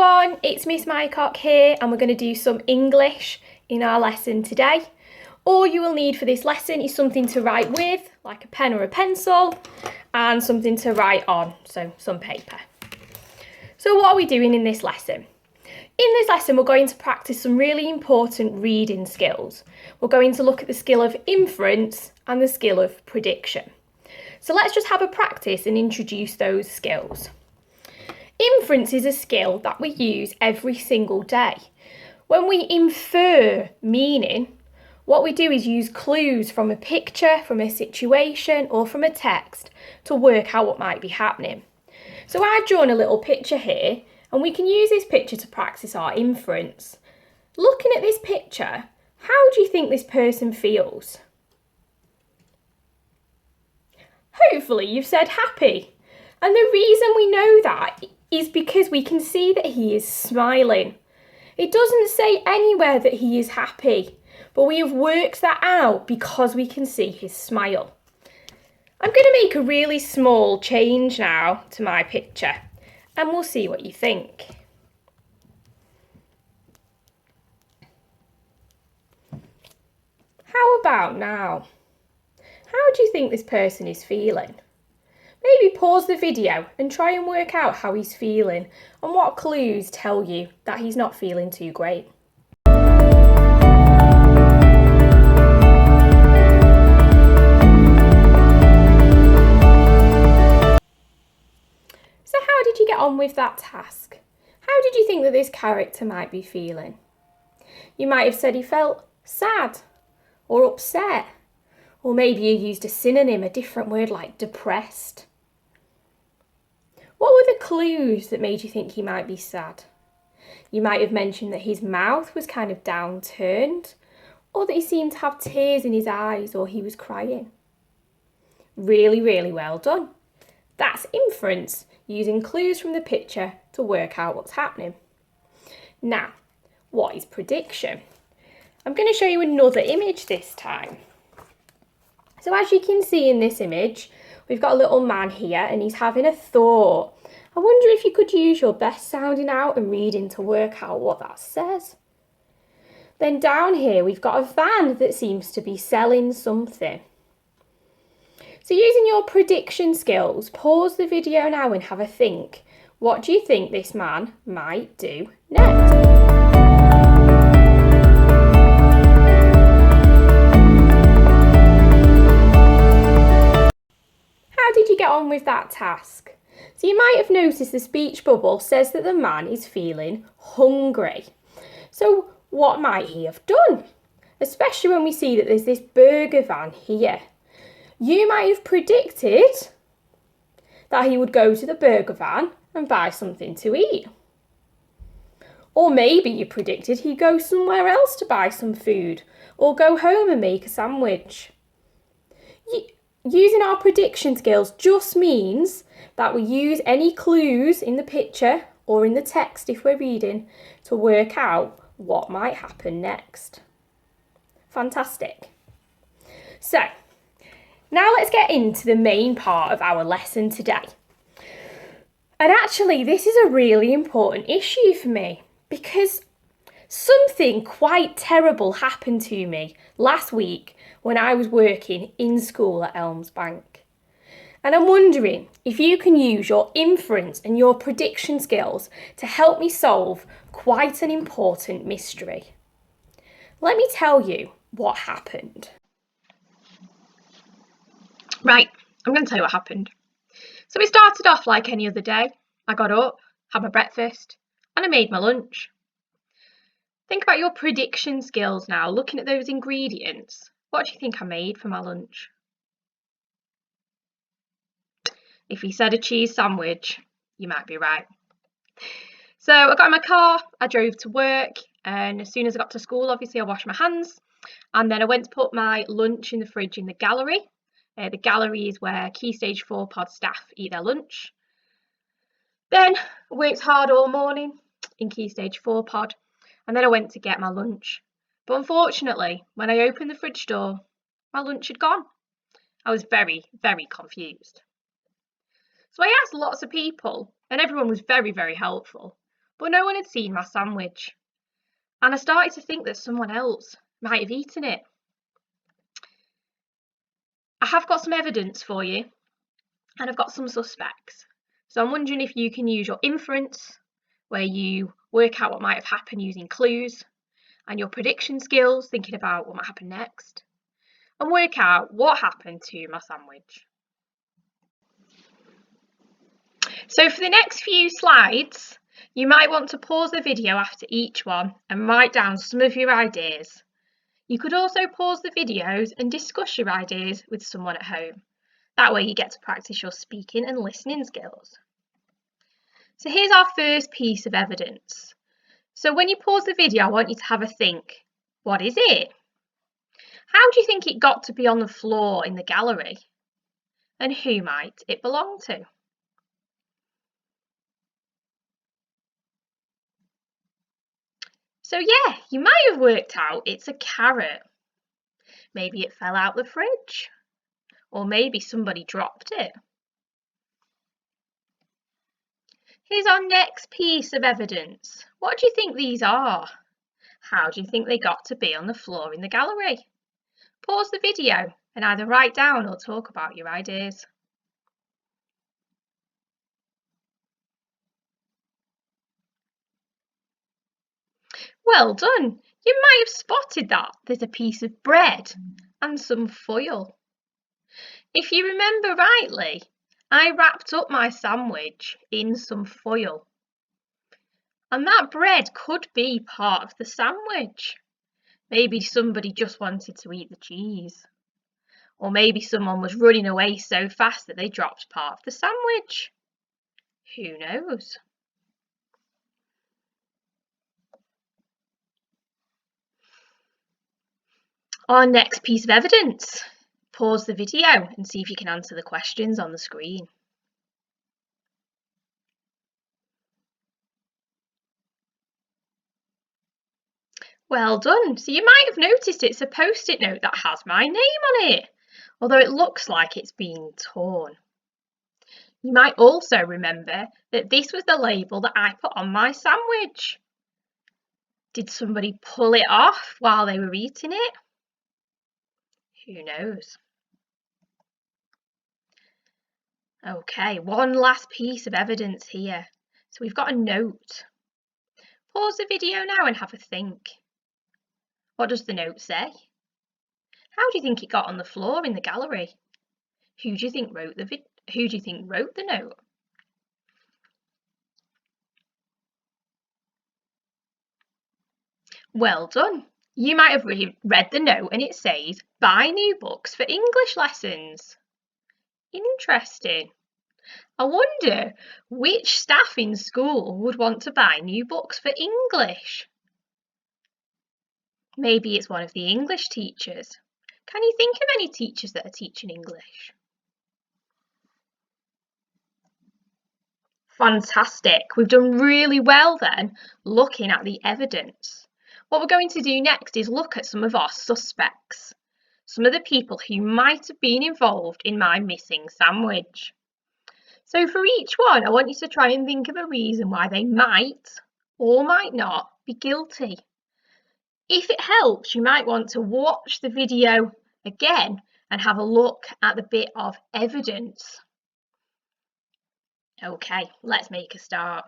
everyone, it's Ms Mycock here and we're going to do some English in our lesson today. All you will need for this lesson is something to write with, like a pen or a pencil, and something to write on, so some paper. So what are we doing in this lesson? In this lesson we're going to practice some really important reading skills. We're going to look at the skill of inference and the skill of prediction. So let's just have a practice and introduce those skills. Inference is a skill that we use every single day. When we infer meaning, what we do is use clues from a picture, from a situation, or from a text to work out what might be happening. So I've drawn a little picture here, and we can use this picture to practice our inference. Looking at this picture, how do you think this person feels? Hopefully you've said happy. And the reason we know that is because we can see that he is smiling. It doesn't say anywhere that he is happy, but we have worked that out because we can see his smile. I'm going to make a really small change now to my picture and we'll see what you think. How about now? How do you think this person is feeling? Maybe pause the video and try and work out how he's feeling and what clues tell you that he's not feeling too great. So how did you get on with that task? How did you think that this character might be feeling? You might have said he felt sad or upset, or maybe you used a synonym, a different word like depressed. What were the clues that made you think he might be sad? You might have mentioned that his mouth was kind of downturned, or that he seemed to have tears in his eyes, or he was crying. Really, really well done. That's inference, using clues from the picture to work out what's happening. Now, what is prediction? I'm going to show you another image this time. So as you can see in this image, we've got a little man here and he's having a thought. I wonder if you could use your best sounding out and reading to work out what that says. Then down here we've got a van that seems to be selling something. So using your prediction skills, pause the video now and have a think. What do you think this man might do next? How did you get on with that task? So you might have noticed the speech bubble says that the man is feeling hungry. So what might he have done? Especially when we see that there's this burger van here. You might have predicted that he would go to the burger van and buy something to eat. Or maybe you predicted he'd go somewhere else to buy some food or go home and make a sandwich. Using our prediction skills just means that we use any clues in the picture or in the text if we're reading to work out what might happen next. Fantastic. So, now let's get into the main part of our lesson today. And actually, this is a really important issue for me because something quite terrible happened to me last week when I was working in school at Elms Bank. And I'm wondering if you can use your inference and your prediction skills to help me solve quite an important mystery. Let me tell you what happened. Right, I'm going to tell you what happened. So it started off like any other day. I got up, had my breakfast, and I made my lunch. Think about your prediction skills now, looking at those ingredients. What do you think I made for my lunch? If you said a cheese sandwich, you might be right. So I got in my car, I drove to work, and as soon as I got to school, obviously I washed my hands, and then I went to put my lunch in the fridge in the gallery. The gallery is where Key Stage 4 pod staff eat their lunch. Then I worked hard all morning in Key Stage 4 pod, and then I went to get my lunch. But unfortunately, when I opened the fridge door, my lunch had gone. I was very, very confused. So I asked lots of people, and everyone was very, very helpful. but no one had seen my sandwich, and I started to think that someone else might have eaten it. I have got some evidence for you, and I've got some suspects. So I'm wondering if you can use your inference, where you work out what might have happened using clues, and your prediction skills, thinking about what might happen next, and work out what happened to my sandwich. So for the next few slides, you might want to pause the video after each one and write down some of your ideas. You could also pause the videos and discuss your ideas with someone at home. That way you get to practice your speaking and listening skills. So here's our first piece of evidence. So when you pause the video, I want you to have a think. What is it? How do you think it got to be on the floor in the gallery? And who might it belong to? So yeah, you might have worked out it's a carrot. Maybe it fell out the fridge, or maybe somebody dropped it. Here's our next piece of evidence. What do you think these are? How do you think they got to be on the floor in the gallery? Pause the video and either write down or talk about your ideas. Well done! You might have spotted that there's a piece of bread and some foil. If you remember rightly, I wrapped up my sandwich in some foil. And that bread could be part of the sandwich. Maybe somebody just wanted to eat the cheese. Or maybe someone was running away so fast that they dropped part of the sandwich. Who knows? Our next piece of evidence. Pause the video and see if you can answer the questions on the screen. Well done. So you might have noticed it's a post-it note that has my name on it, although it looks like it's been torn. You might also remember that this was the label that I put on my sandwich. Did somebody pull it off while they were eating it? Who knows? Okay, one last piece of evidence here. So we've got a note. Pause the video now and have a think. What does the note say? How do you think it got on the floor in the gallery? Who do you think wrote the note? Well done. You might have read the note and it says, buy new books for English lessons. Interesting. I wonder which staff in school would want to buy new books for English. Maybe it's one of the English teachers. Can you think of any teachers that are teaching English? Fantastic. We've done really well then, looking at the evidence. What we're going to do next is look at some of our suspects, some of the people who might have been involved in my missing sandwich. So for each one, I want you to try and think of a reason why they might or might not be guilty. If it helps, you might want to watch the video again and have a look at the bit of evidence. Okay, let's make a start.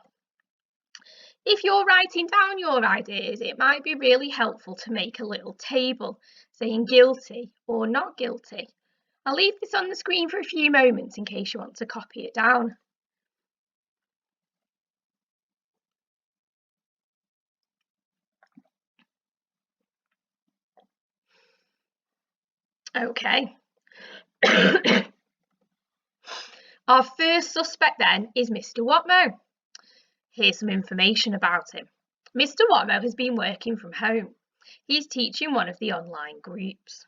If you're writing down your ideas, it might be really helpful to make a little table saying guilty or not guilty. I'll leave this on the screen for a few moments in case you want to copy it down. Okay. Our first suspect then is Mr. Watmo. Here's some information about him. Mr. Watmo has been working from home. He's teaching one of the online groups.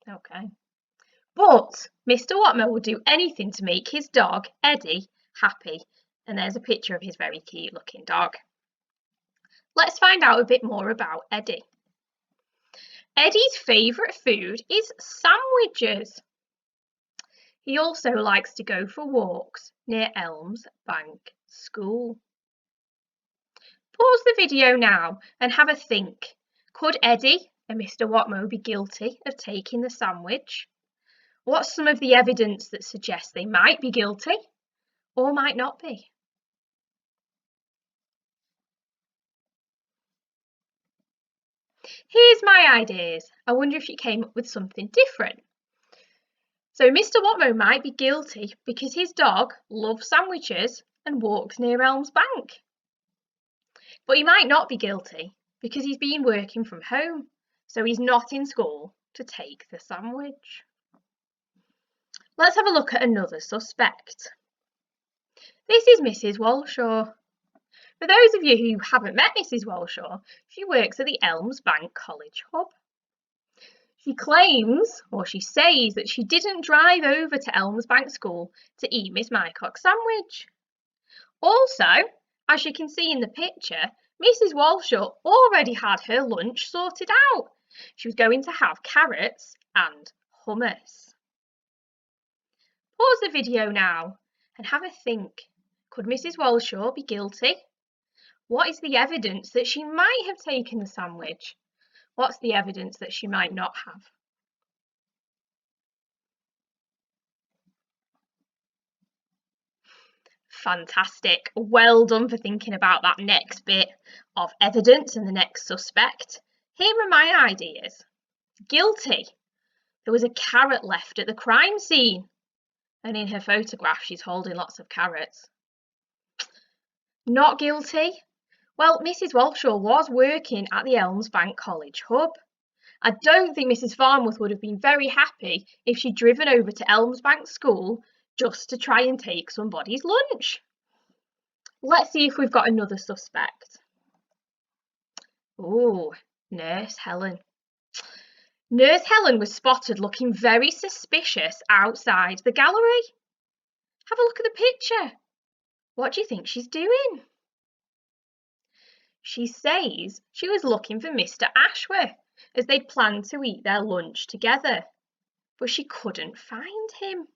Okay. But Mr. Watmo will do anything to make his dog, Eddie, happy. And there's a picture of his very cute looking dog. Let's find out a bit more about Eddie. Eddie's favourite food is sandwiches. He also likes to go for walks near Elms Bank School. Pause the video now and have a think. Could Eddie and Mr. Watmo be guilty of taking the sandwich? What's some of the evidence that suggests they might be guilty or might not be? Here's my ideas. I wonder if you came up with something different. So Mr. Watmo might be guilty because his dog loves sandwiches and walks near Elms Bank. But he might not be guilty because he's been working from home, so he's not in school to take the sandwich. Let's have a look at another suspect. This is Mrs. Walshaw. For those of you who haven't met Mrs. Walshaw, she works at the Elms Bank College Hub. She claims, or she says, that she didn't drive over to Elms Bank School to eat Ms Mycock's sandwich. Also, as you can see in the picture, Mrs. Walshaw already had her lunch sorted out. She was going to have carrots and hummus. Pause the video now and have a think. Could Mrs. Walshaw be guilty? What is the evidence that she might have taken the sandwich? What's the evidence that she might not have? Fantastic. Well done for thinking about that next bit of evidence and the next suspect. Here are my ideas. Guilty. There was a carrot left at the crime scene, and in her photograph she's holding lots of carrots. Not guilty. Well, Mrs. Walshaw was working at the Elms Bank College Hub. I don't think Mrs. Farnworth would have been very happy if she'd driven over to Elms Bank School just to try and take somebody's lunch. Let's see if we've got another suspect. Oh, Nurse Helen. Nurse Helen was spotted looking very suspicious outside the gallery. Have a look at the picture. What do you think she's doing? She says she was looking for Mr. Ashworth as they planned to eat their lunch together, but she couldn't find him.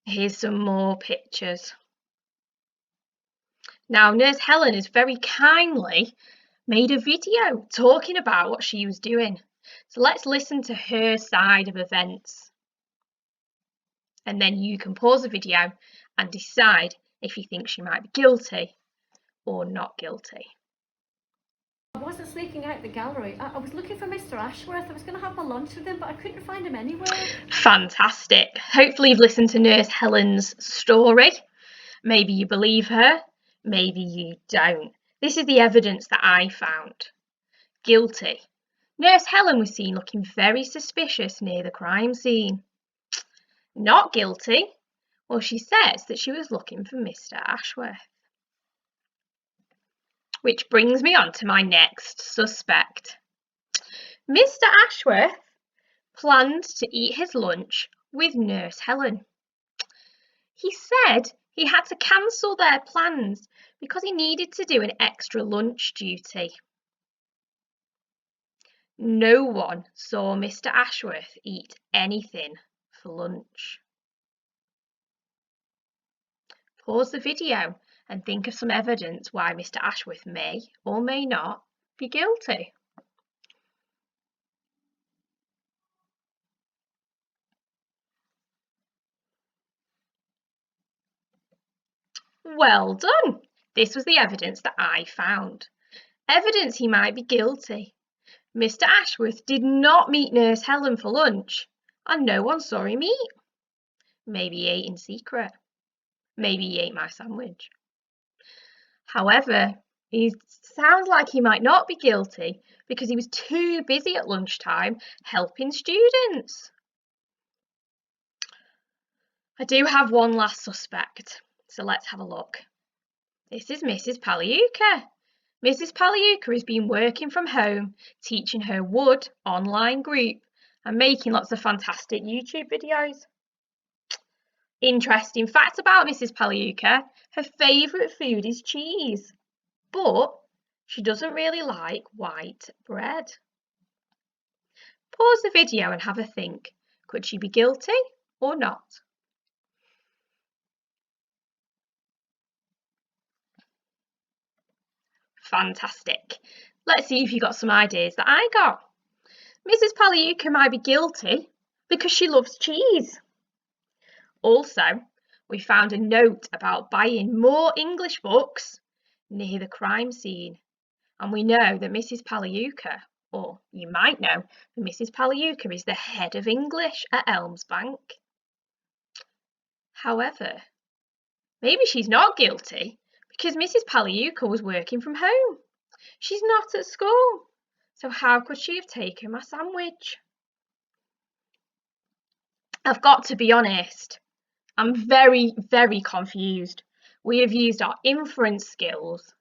Here's some more pictures. Now, Nurse Helen has very kindly made a video talking about what she was doing. So let's listen to her side of events. And then you can pause the video and decide if you think she might be guilty or not guilty. I wasn't sneaking out the gallery. I was looking for Mr. Ashworth. I was going to have my lunch with him, but I couldn't find him anywhere. Fantastic. Hopefully you've listened to Nurse Helen's story. Maybe you believe her, maybe you don't. This is the evidence that I found. Guilty. Nurse Helen was seen looking very suspicious near the crime scene. Not guilty. Well, she says that she was looking for Mr. Ashworth. Which brings me on to my next suspect. Mr. Ashworth planned to eat his lunch with Nurse Helen. He said he had to cancel their plans because he needed to do an extra lunch duty. No one saw Mr. Ashworth eat anything for lunch. Pause the video and think of some evidence why Mr. Ashworth may or may not be guilty. Well done! This was the evidence that I found. Evidence he might be guilty. Mr. Ashworth did not meet Nurse Helen for lunch, and no one saw him eat. Maybe he ate in secret. Maybe he ate my sandwich. However, he sounds like he might not be guilty because he was too busy at lunchtime helping students. I do have one last suspect, so let's have a look. This is Mrs. Paliuka. Mrs. Paliuka has been working from home, teaching her wood online group and making lots of fantastic YouTube videos. Interesting fact about Mrs. Paliuka, her favourite food is cheese, but she doesn't really like white bread. Pause the video and have a think. Could she be guilty or not? Fantastic. Let's see if you got some ideas that I got. Mrs. Pagliuca might be guilty because she loves cheese. Also, we found a note about buying more English books near the crime scene. And we know that Mrs. Pagliuca, or you might know that Mrs. Pagliuca is the head of English at Elms Bank. However, maybe she's not guilty because Mrs. Pagliuca was working from home. She's not at school. So how could she have taken my sandwich? I've got to be honest, I'm very, very confused. We have used our inference skills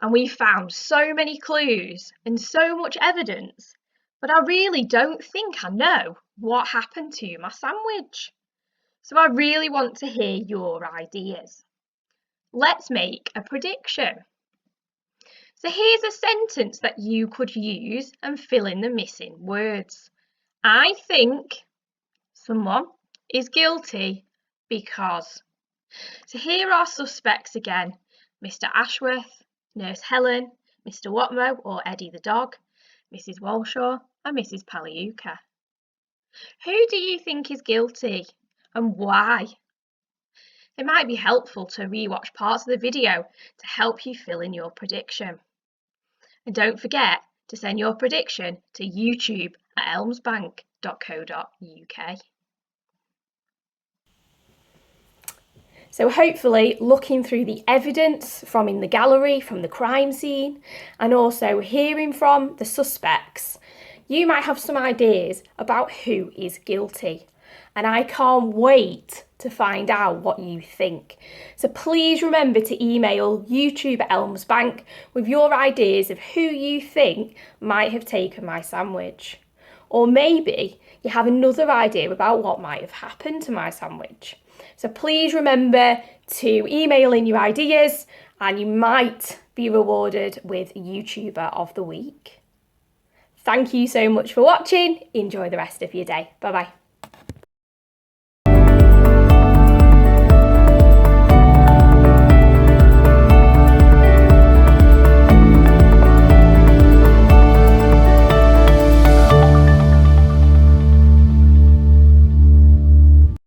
and we found so many clues and so much evidence, but I really don't think I know what happened to my sandwich. So I really want to hear your ideas. Let's make a prediction. So here's a sentence that you could use and fill in the missing words. I think someone is guilty because. So here are suspects again: Mr. Ashworth, Nurse Helen, Mr. Watmo or Eddie the dog, Mrs. Walshaw and Mrs. Pagliuca. Who do you think is guilty and why? It might be helpful to rewatch parts of the video to help you fill in your prediction. And don't forget to send your prediction to youtube@elmsbank.co.uk. So hopefully looking through the evidence from in the gallery, from the crime scene, and also hearing from the suspects, you might have some ideas about who is guilty. And I can't wait to find out what you think. So please remember to email youtube@elmsbank with your ideas of who you think might have taken my sandwich. Or maybe you have another idea about what might have happened to my sandwich. So please remember to email in your ideas and you might be rewarded with YouTuber of the Week. Thank you so much for watching. Enjoy the rest of your day. Bye bye.